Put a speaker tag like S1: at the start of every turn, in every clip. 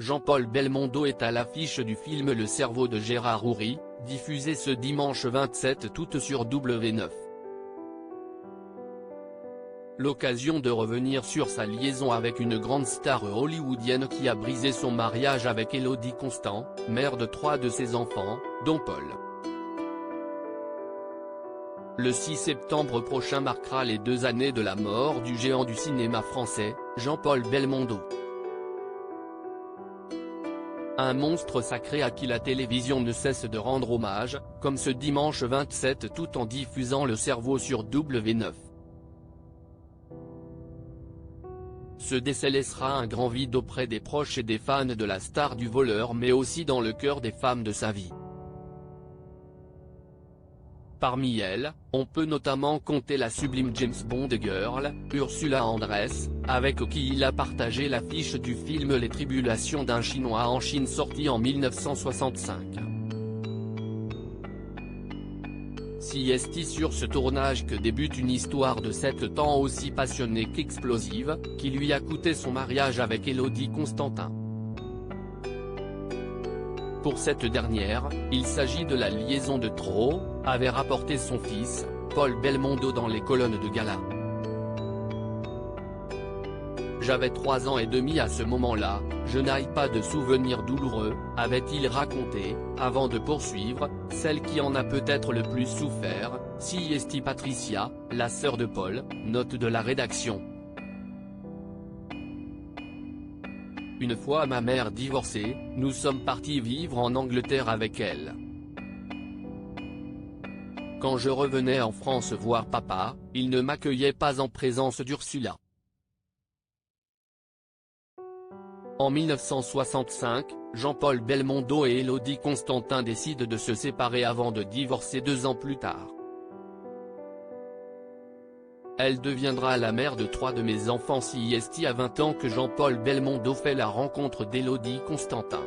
S1: Jean-Paul Belmondo est à l'affiche du film Le cerveau de Gérard Houry, diffusé ce dimanche 27 août sur W9. L'occasion de revenir sur sa liaison avec une grande star hollywoodienne qui a brisé son mariage avec Élodie Constant, mère de 3 de ses enfants, dont Paul. Le 6 septembre prochain marquera les 2 années de la mort du géant du cinéma français, Jean-Paul Belmondo. Un monstre sacré à qui la télévision ne cesse de rendre hommage, comme ce dimanche 27 tout en diffusant Le cerveau sur W9. Ce décès laissera un grand vide auprès des proches et des fans de la star du voleur mais aussi dans le cœur des femmes de sa vie. Parmi elles, on peut notamment compter la sublime James Bond girl, Ursula Andress, avec qui il a partagé l'affiche du film Les Tribulations d'un Chinois en Chine sorti en 1965. Si est sur ce tournage que débute une histoire de 7 ans aussi passionnée qu'explosive, qui lui a coûté son mariage avec Élodie Constantin. Pour cette dernière, il s'agit de la liaison de trop, avait rapporté son fils, Paul Belmondo dans les colonnes de gala. J'avais 3 ans et demi à ce moment-là, je n'ai pas de souvenirs douloureux, avait-il raconté, avant de poursuivre, celle qui en a peut-être le plus souffert, si est Patricia, la sœur de Paul, note de la rédaction. Une fois ma mère divorcée, nous sommes partis vivre en Angleterre avec elle. Quand je revenais en France voir papa, il ne m'accueillait pas en présence d'Ursula. En 1965, Jean-Paul Belmondo et Élodie Constantin décident de se séparer avant de divorcer 2 ans plus tard. Elle deviendra la mère de 3 de mes enfants si est à 20 ans que Jean-Paul Belmondo fait la rencontre d'Élodie Constantin.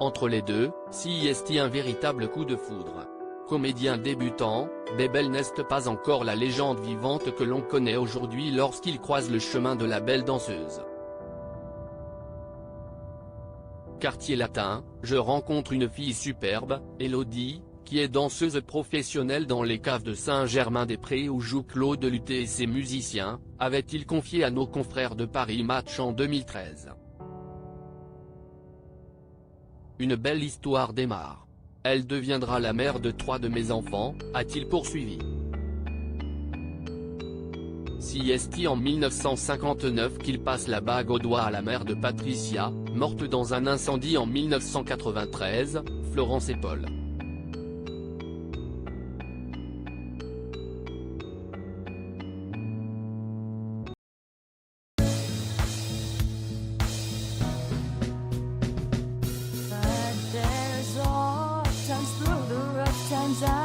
S1: Entre les deux, si est un véritable coup de foudre. Comédien débutant, Bebel n'est pas encore la légende vivante que l'on connaît aujourd'hui lorsqu'il croise le chemin de la belle danseuse. Quartier latin, je rencontre une fille superbe, Élodie, qui est danseuse professionnelle dans les caves de Saint-Germain-des-Prés où joue Claude Luthé et ses musiciens, avait-il confié à nos confrères de Paris Match en 2013. Une belle histoire démarre. Elle deviendra la mère de 3 de mes enfants, a-t-il poursuivi. Si est en 1959 qu'il passe la bague au doigt à la mère de Patricia, morte dans un incendie en 1993, Florence et Paul.
S2: Times